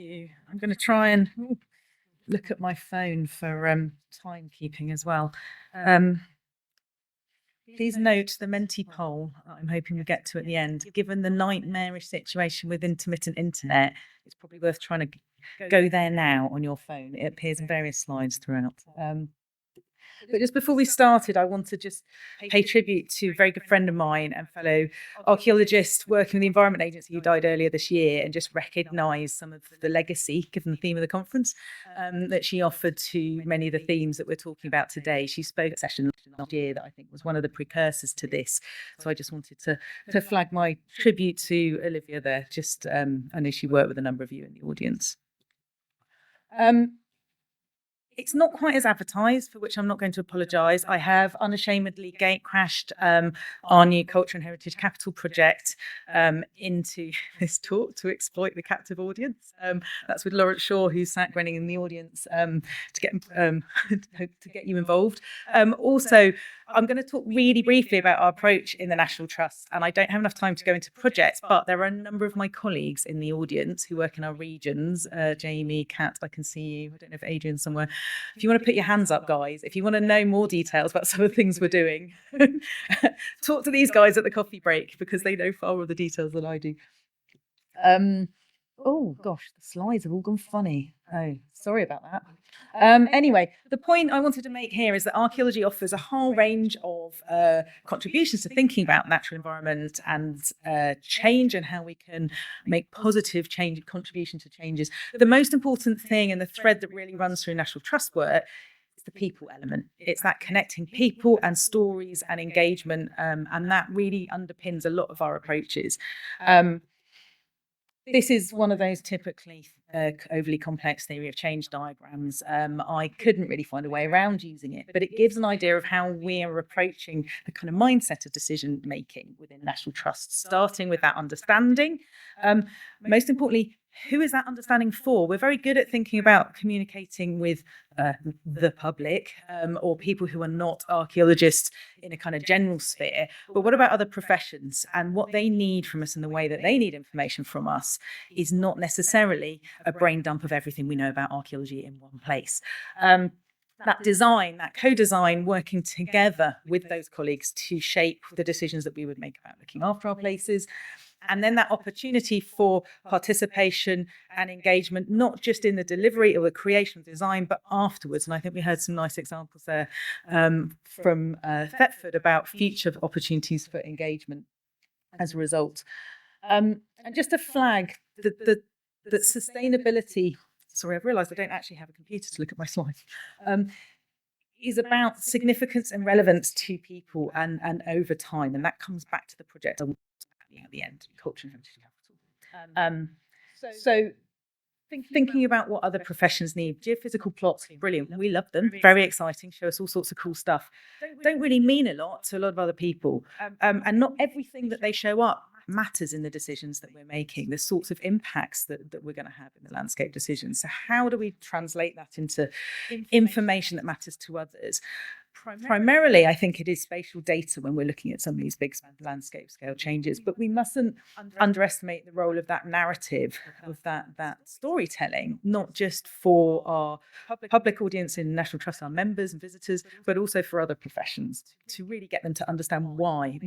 you. I'm going to try and look at my phone for timekeeping as well. Please note the Menti poll that I'm hoping we'll get to at the end. Given the nightmarish situation with intermittent internet, it's probably worth trying to go there now on your phone. It appears in various slides throughout. But just before we started, I want to just pay tribute to a very good friend of mine and fellow archaeologist working with the Environment Agency who died earlier this year, and just recognise some of the legacy, given the theme of the conference, that she offered to many of the themes that we're talking about today. She spoke at a session last year that I think was one of the precursors to this. So I just wanted to flag my tribute to Olivia there. Just I know she worked with a number of you in the audience. It's not quite as advertised, for which I'm not going to apologise. I have unashamedly gatecrashed our new Culture and Heritage Capital project into this talk to exploit the captive audience. That's with Lawrence Shaw, who's sat grinning in the audience, to get you involved. Also, I'm going to talk really briefly about our approach in the National Trust, and I don't have enough time to go into projects, but there are a number of my colleagues in the audience who work in our regions. Jamie, Kat, I can see you. I don't know if Adrian's somewhere. If you want to put your hands up, guys, if you want to know more details about some of the things we're doing, talk to these guys at the coffee break, because they know far more of the details than I do. Oh gosh, the slides have all gone funny. Oh, sorry about that. Anyway, the point I wanted to make here is that archaeology offers a whole range of contributions to thinking about natural environment and change, and how we can make positive contribution to changes. The most important thing, and the thread that really runs through National Trust work, is the people element. It's that connecting people and stories and engagement, and that really underpins a lot of our approaches. This is one of those typically overly complex theory of change diagrams. I couldn't really find a way around using it, but it gives an idea of how we are approaching the kind of mindset of decision making within National Trust, starting with that understanding. Most importantly, who is that understanding for? We're very good at thinking about communicating with the public, or people who are not archaeologists in a kind of general sphere. But what about other professions? And what they need from us and the way that they need information from us is not necessarily a brain dump of everything we know about archaeology in one place. That design, that co-design, working together with those colleagues to shape the decisions that we would make about looking after our places. And then that opportunity for participation and engagement, not just in the delivery or the creation of design, but afterwards. And I think we heard some nice examples there from Thetford about future opportunities for engagement as a result. And just to flag that sustainability, sorry, I've realised I don't actually have a computer to look at my slides, is about significance and relevance to people and over time. And that comes back to the project at the end, Culture and Heritage Capital. So thinking about what other professions need, geophysical plots, brilliant, we love them, very exciting, show us all sorts of cool stuff, don't really mean a lot to a lot of other people, and not everything that they show up matters in the decisions that we're making, the sorts of impacts that we're going to have in the landscape decisions. So how do we translate that into information that matters to others? Primarily, I think it is spatial data when we're looking at some of these big landscape scale changes, but we mustn't underestimate the role of that narrative, of that storytelling, not just for our public audience in National Trust, our members and visitors, but also for other professions, to really get them to understand why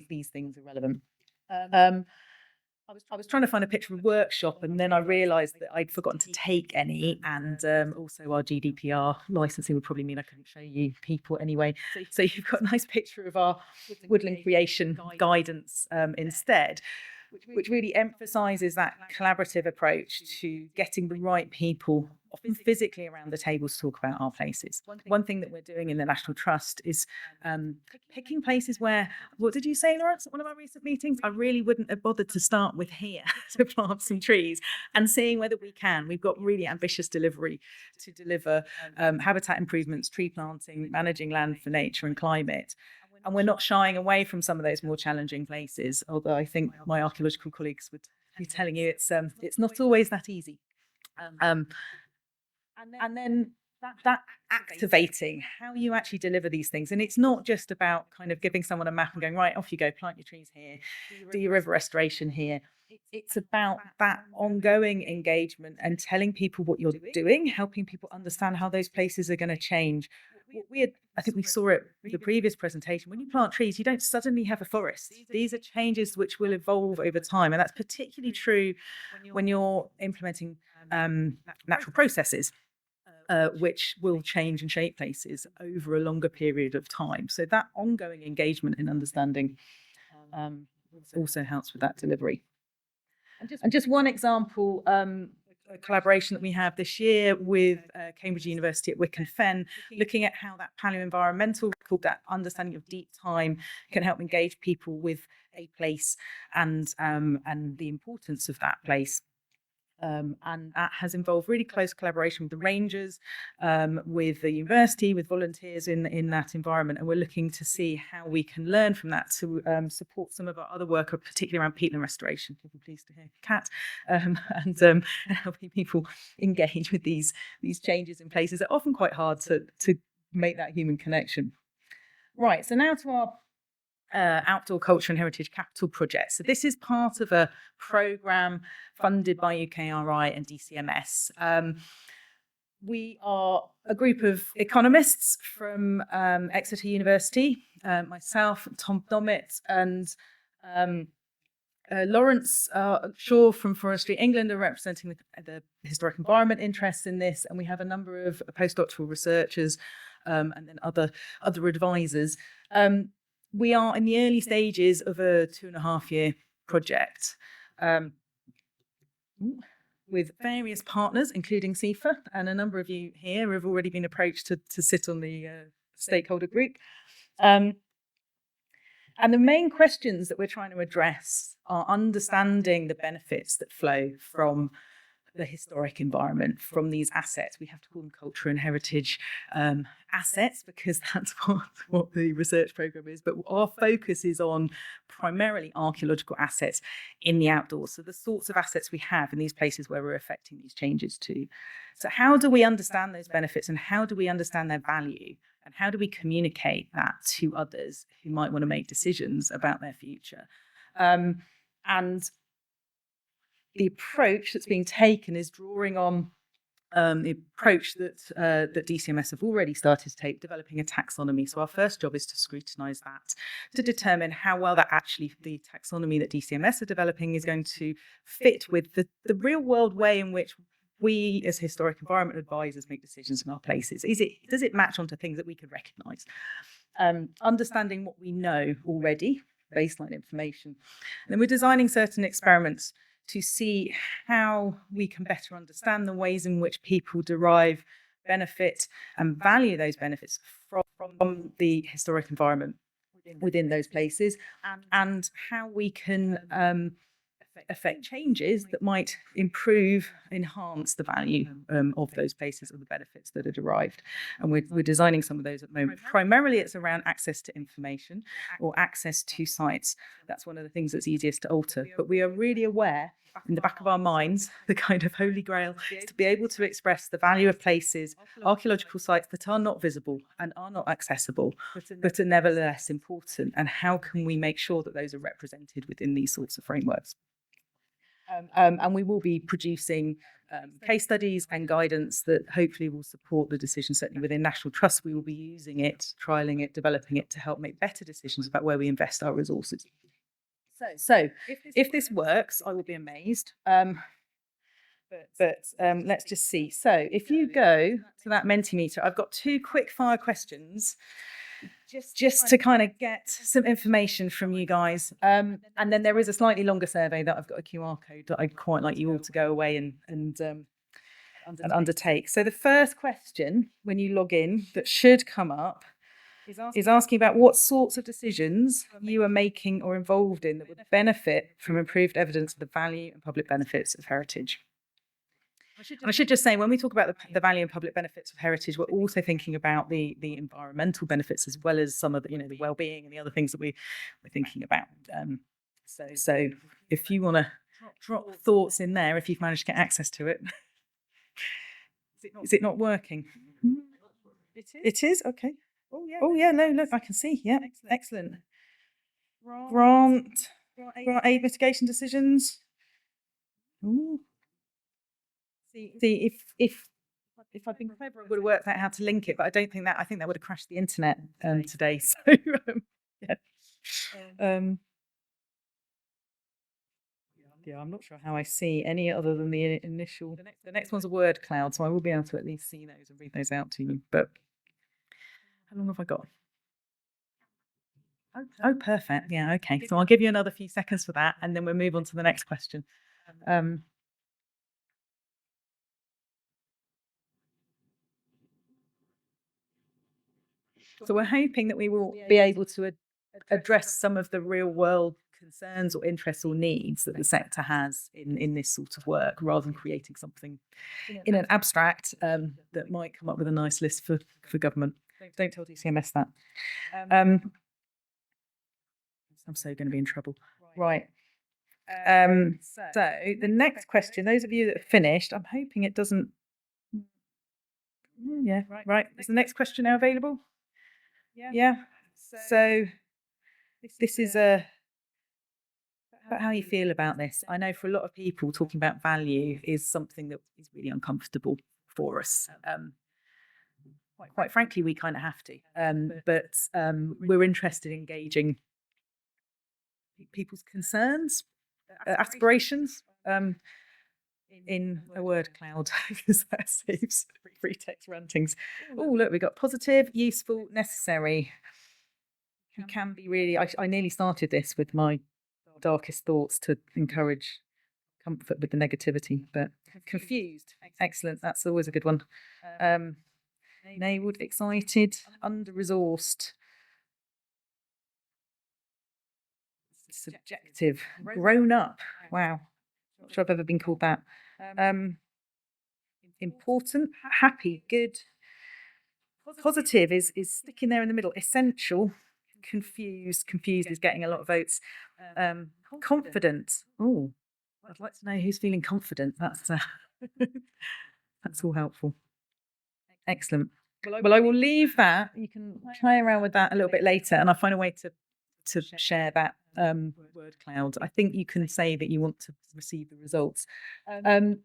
these things are relevant. I was trying to find a picture of a workshop, and then I realised that I'd forgotten to take any, and also our GDPR licensing would probably mean I couldn't show you people anyway. So you've got a nice picture of our woodland creation guidance instead, which really emphasises that collaborative approach to getting the right people, often physically, around the table to talk about our places. One thing that we're doing in the National Trust is picking places where, what did you say, Lawrence, at one of our recent meetings? I really wouldn't have bothered to start with here to plant some trees, and seeing whether we can. We've got really ambitious delivery to deliver habitat improvements, tree planting, managing land for nature and climate. And we're not shying away from some of those more challenging places, although I think my archaeological colleagues would be telling you it's not always that easy. And then that activating how you actually deliver these things. And it's not just about kind of giving someone a map and going, right, off you go, plant your trees here, do your river restoration here. It's about that ongoing engagement and telling people what you're doing, helping people understand how those places are going to change. I think we saw it in the previous presentation. When you plant trees, you don't suddenly have a forest. These are changes which will evolve over time. And that's particularly true when you're implementing natural processes. Which will change and shape places over a longer period of time. So that ongoing engagement and understanding also helps with that delivery. And just one example, a collaboration that we have this year with Cambridge University at Wycombe Fen, looking at how that paleoenvironmental record, that understanding of deep time, can help engage people with a place and the importance of that place. And that has involved really close collaboration with the rangers, with the university, with volunteers in that environment. And we're looking to see how we can learn from that to support some of our other work, particularly around peatland restoration. You'll be pleased to hear Kat, and helping people engage with these changes in places that are often quite hard to make that human connection. Right, so now to our Outdoor Culture and Heritage Capital project. So this is part of a programme funded by UKRI and DCMS. We are a group of economists from Exeter University, myself, Tom Dommett, and Lawrence Shaw from Forestry England are representing the historic environment interests in this, and we have a number of postdoctoral researchers and then other advisors. We are in the early stages of a 2.5-year project with various partners, including CIFA, and a number of you here have already been approached to sit on the stakeholder group. And the main questions that we're trying to address are understanding the benefits that flow from the historic environment, from these assets. We have to call them culture and heritage assets because that's what the research programme is. But our focus is on primarily archaeological assets in the outdoors. So the sorts of assets we have in these places where we're affecting these changes to. So how do we understand those benefits, and how do we understand their value? And how do we communicate that to others who might want to make decisions about their future? And the approach that's being taken is drawing on the approach that DCMS have already started to take, developing a taxonomy. So our first job is to scrutinise that, to determine how well that actually, the taxonomy that DCMS are developing is going to fit with the real world way in which we as historic environment advisors make decisions in our places. Does it match onto things that we could recognise? Understanding what we know already, baseline information. And then we're designing certain experiments to see how we can better understand the ways in which people derive benefit and value those benefits from the historic environment within those places, and how we can affect changes that might improve, enhance the value of those places or the benefits that are derived. And we're designing some of those at the moment. Primarily, it's around access to information or access to sites. That's one of the things that's easiest to alter. But we are really aware, in the back of our minds, the kind of holy grail is to be able to express the value of places, archaeological sites that are not visible and are not accessible, but are nevertheless important. And how can we make sure that those are represented within these sorts of frameworks? And we will be producing case studies and guidance that hopefully will support the decision. Certainly within National Trust, we will be using it, trialling it, developing it to help make better decisions about where we invest our resources. So if this works, I will be amazed. But let's just see. So if you go to that Mentimeter, I've got 2 quick fire questions just to kind of get some information from you guys. And then there is a slightly longer survey that I've got a QR code that I'd quite like you all to go away and undertake. So the first question when you log in that should come up is asking about what sorts of decisions you are making or involved in that would benefit from improved evidence of the value and public benefits of heritage. And I should just say, when we talk about the value and public benefits of heritage, we're also thinking about the environmental benefits as well as some of the, the well-being and the other things that we're thinking about. So if you want to drop thoughts in there, if you've managed to get access to it. Is it not working? It is? Okay. Oh, yeah, no, look, I can see. Yeah, excellent. Grant, grant aid mitigation decisions. Ooh. See, if I'd been clever, I would have worked out how to link it, but I don't think that. I think that would have crashed the internet today. So, yeah. Yeah, I'm not sure how I see any other than the initial. The next one's a word cloud, so I will be able to at least see those and read those out to you. But how long have I got? Oh, perfect. Yeah, okay. So I'll give you another few seconds for that, and then we'll move on to the next question. So we're hoping that we will be able to address some of the real world concerns or interests or needs that the sector has in this sort of work, rather than creating something in an abstract that might come up with a nice list for government. Don't tell DCMS that. I'm so going to be in trouble. Right. So the next question, those of you that have finished, I'm hoping it doesn't. Yeah, right. Is the next question now available? Yeah. So this is about how you feel about this. I know for a lot of people, talking about value is something that is really uncomfortable for us. Quite frankly, we kind of have to. But we're interested in gauging people's concerns, aspirations, in a word cloud, because that saves free text rantings. Oh, look, we got positive, useful, necessary. You can be really. I nearly started this with my darkest thoughts to encourage comfort with the negativity, but confused. Excellent. That's always a good one. Nailed, excited, under-resourced, subjective, grown up. Wow. Not sure I've ever been called that. Important, happy, good. Positive is sticking there in the middle. Essential, confused. Confused is getting a lot of votes. Confident. Oh, I'd like to know who's feeling confident. That's all helpful. Excellent. Well, I will leave that. You can play around with that a little bit later, and I'll find a way to share that word cloud. I think you can say that you want to receive the results. So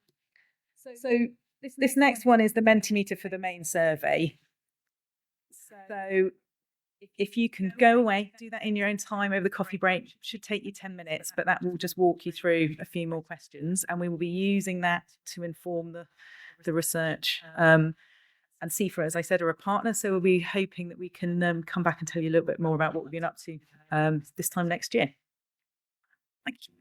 this next one is the Mentimeter for the main survey. So if you can go away, do that in your own time over the coffee break. It should take you 10 minutes, but that will just walk you through a few more questions, and we will be using that to inform the research. And CIFA, as I said, are a partner, so we'll be hoping that we can come back and tell you a little bit more about what we've been up to this time next year. Thank you.